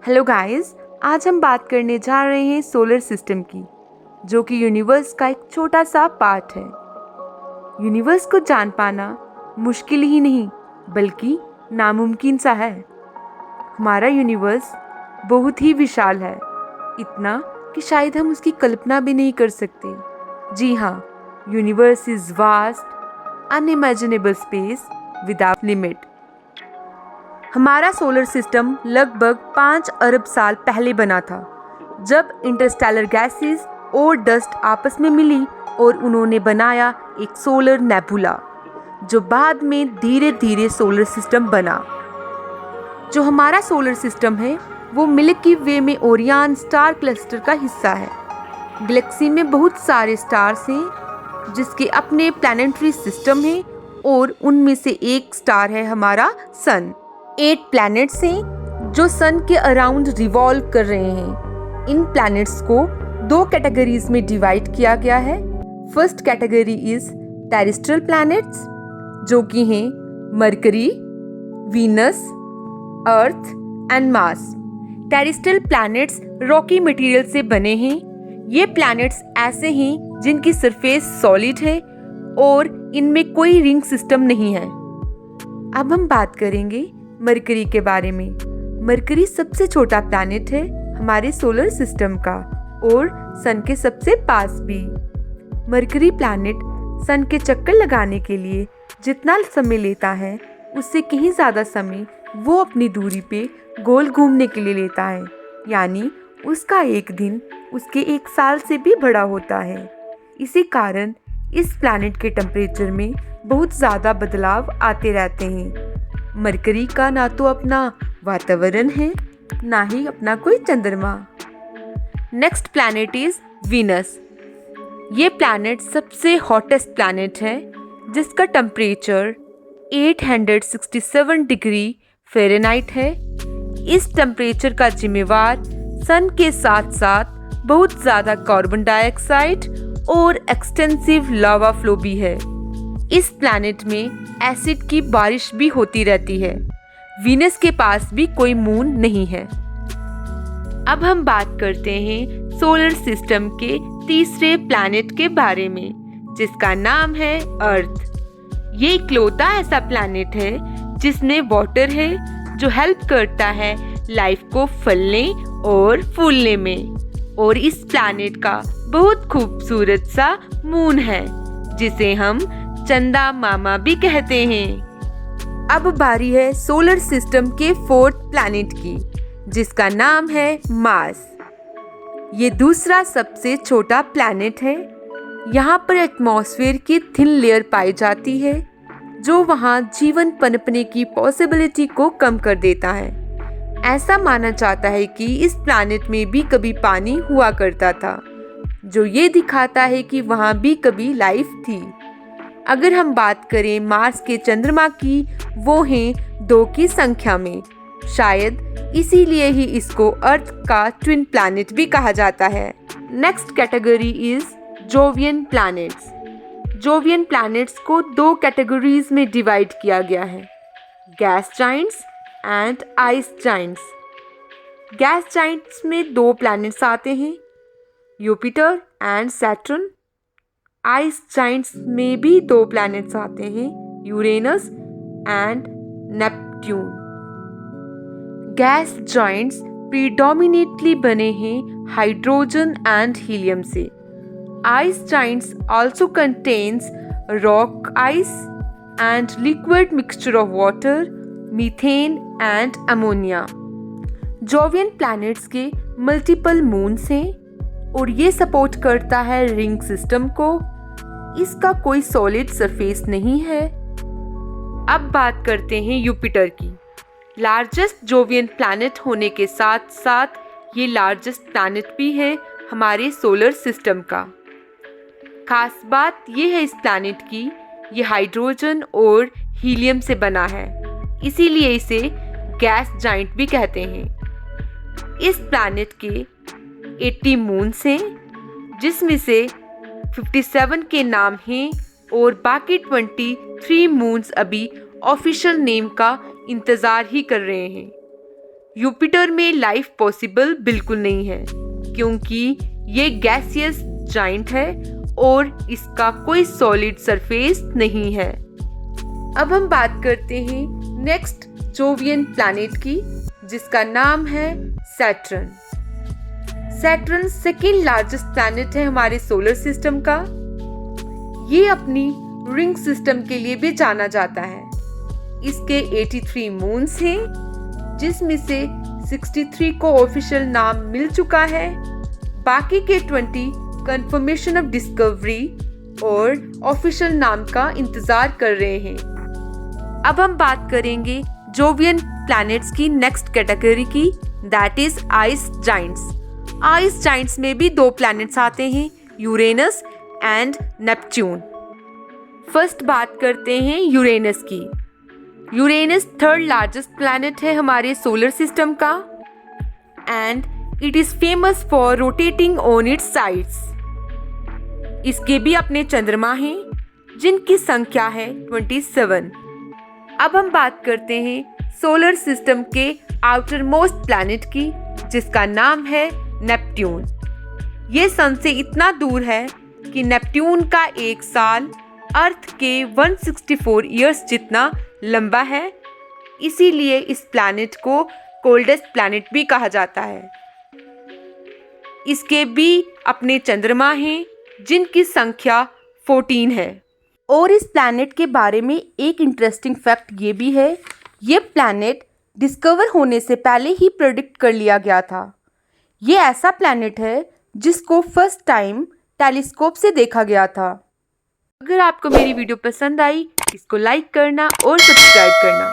Hello guys, आज हम बात करने जा रहे हैं सोलर सिस्टम की, जो कि यूनिवर्स का एक छोटा सा पार्ट है। यूनिवर्स को जान पाना मुश्किल ही नहीं बल्कि नामुमकिन सा है। हमारा यूनिवर्स बहुत ही विशाल है, इतना कि शायद हम उसकी कल्पना भी नहीं कर सकते। जी हाँ, universe is vast unimaginable space without limit. हमारा सोलर सिस्टम लगभग 5 अरब साल पहले बना था, जब इंटरस्टेलर गैसेस और डस्ट आपस में मिली और उन्होंने बनाया एक सोलर नेबुला, जो बाद में धीरे धीरे सोलर सिस्टम बना। जो हमारा सोलर सिस्टम है वो मिल्की वे में ओरियन स्टार क्लस्टर का हिस्सा है। गैलेक्सी में बहुत सारे स्टार्स हैं जिसके अपने प्लैनेटरी सिस्टम हैं और उनमें से एक स्टार है हमारा सन। 8 प्लैनेट्स हैं जो सन के अराउंड रिवॉल्व कर रहे हैं। इन प्लैनेट्स को 2 कैटेगरीज में डिवाइड किया गया है। First category is terrestrial planets, जो कि हैं mercury, Venus, earth and Mars. Terrestrial planets Rocky material से बने हैं। ये प्लैनेट्स ऐसे हैं जिनकी सरफेस सॉलिड है और इनमें कोई रिंग सिस्टम नहीं है। अब हम बात करेंगे मरकरी के बारे में। मरकरी सबसे छोटा प्लैनेट है हमारे सोलर सिस्टम का और सन के सबसे पास भी। मरकरी प्लैनेट सन के चक्कर लगाने के लिए जितना समय लेता है उससे कहीं ज़्यादा समय वो अपनी दूरी पे गोल घूमने के लिए लेता है, यानी उसका एक दिन उसके 1 साल से भी बड़ा होता है। इसी कारण इस प्लैनेट के टेम्परेचर में बहुत ज़्यादा बदलाव आते रहते हैं। मरकरी का ना तो अपना वातावरण है, ना ही अपना कोई चंद्रमा। Next planet is Venus. ये प्लैनेट सबसे हॉटेस्ट प्लैनेट है जिसका टेम्परेचर 867 डिग्री फ़ारेनहाइट है। इस टेम्परेचर का जिम्मेवार सन के साथ साथ बहुत ज़्यादा कार्बन डाइऑक्साइड और एक्सटेंसिव लावा फ्लो भी है। इस प्लैनेट में एसिड की बारिश भी होती रहती है। वीनस के पास भी कोई मून नहीं है। अब हम बात करते हैं सोलर सिस्टम के तीसरे प्लैनेट के बारे में, जिसका नाम है अर्थ। ये इकलौता ऐसा प्लैनेट है जिसमें वाटर है, जो हेल्प करता है लाइफ को फलने और फूलने में। और इस प्लैनेट का बहुत खूबसूरत सा मून है जिसे हम चंदा मामा भी कहते हैं। अब बारी है सोलर सिस्टम के 4th प्लैनेट की, जिसका नाम है मार्स। ये दूसरा सबसे छोटा प्लैनेट है। यहाँ पर एटमॉस्फेयर की थिन लेयर पाई जाती है, जो वहाँ जीवन पनपने की पॉसिबिलिटी को कम कर देता है। ऐसा माना जाता है कि इस प्लैनेट में भी कभी पानी हुआ करता था, जो ये दिखाता है कि वहाँ भी कभी लाइफ थी। अगर हम बात करें मार्स के चंद्रमा की, वो हैं 2 की संख्या में। शायद इसीलिए ही इसको अर्थ का ट्विन प्लैनेट भी कहा जाता है। Next category is Jovian planets. Jovian planets को 2 कैटेगरीज में डिवाइड किया गया है, gas Giants and ice Giants. Gas Giants में 2 प्लैनेट्स आते हैं, यूपिटर एंड सैटर्न। आइस जाइंट्स में भी 2 प्लैनेट्स आते हैं, Uranus and Neptune. Gas Giants predominantly बने हैं हाइड्रोजन एंड हीलियम से। Ice Giants also contains rock ice and liquid mixture of water, methane and ammonia. Jovian planets के मल्टीपल मून्स हैं और ये सपोर्ट करता है रिंग सिस्टम को। इसका कोई सॉलिड सरफेस नहीं है। अब बात करते हैं जुपिटर की। लार्जेस्ट जोवियन प्लैनेट होने के साथ साथ ये लार्जेस्ट प्लैनेट भी है हमारे सोलर सिस्टम का। खास बात ये है इस प्लैनेट की, ये हाइड्रोजन और हीलियम से बना है, इसीलिए इसे गैस जाइंट भी कहते हैं। इस प्लैनेट के 80 मून्स हैं, जिसमें से 57 के नाम हैं और बाकी 23 मून्स अभी ऑफिशियल नेम का इंतज़ार ही कर रहे हैं। युपिटर में लाइफ पॉसिबल बिल्कुल नहीं है, क्योंकि ये गैसियस जाइंट है और इसका कोई सॉलिड सरफेस नहीं है। अब हम बात करते हैं नेक्स्ट जोवियन प्लैनेट की, जिसका नाम है Saturn. Saturn second largest planet है हमारे सोलर सिस्टम का। ये अपनी रिंग सिस्टम के लिए भी जाना जाता है। इसके 83 मून्स हैं, जिसमें से 63 को ऑफिशियल नाम मिल चुका है। बाकी के 20 कंफर्मेशन ऑफ डिस्कवरी और ऑफिशियल नाम का इंतजार कर रहे हैं। अब हम बात करेंगे जोवियन प्लैनेट्स की नेक्स्ट कैटेगरी की, that is ice Giants. Ice Giants में भी 2 प्लैनेट्स आते हैं, यूरेनस एंड नेपच्यून। फर्स्ट बात करते हैं यूरेनस की। यूरेनस थर्ड लार्जेस्ट प्लैनेट है हमारे सोलर सिस्टम का and it is famous for rotating on it's sides. इसके भी अपने चंद्रमा हैं, जिनकी संख्या है 27। अब हम बात करते हैं सोलर सिस्टम के आउटर मोस्ट प्लैनेट की, जिसका नाम है नेपट्यून। ये सन से इतना दूर है कि नेपट्यून का एक साल अर्थ के 164 ईयर्स जितना लंबा है। इसीलिए इस प्लैनेट को कोल्डेस्ट प्लैनेट भी कहा जाता है। इसके भी अपने चंद्रमा हैं, जिनकी संख्या 14 है। और इस प्लैनेट के बारे में एक इंटरेस्टिंग फैक्ट ये भी है, ये प्लैनेट डिस्कवर होने से पहले ही प्रेडिक्ट कर लिया गया था। ये ऐसा प्लैनेट है जिसको फर्स्ट टाइम टेलीस्कोप से देखा गया था। अगर आपको मेरी वीडियो पसंद आई, इसको लाइक करना और सब्सक्राइब करना।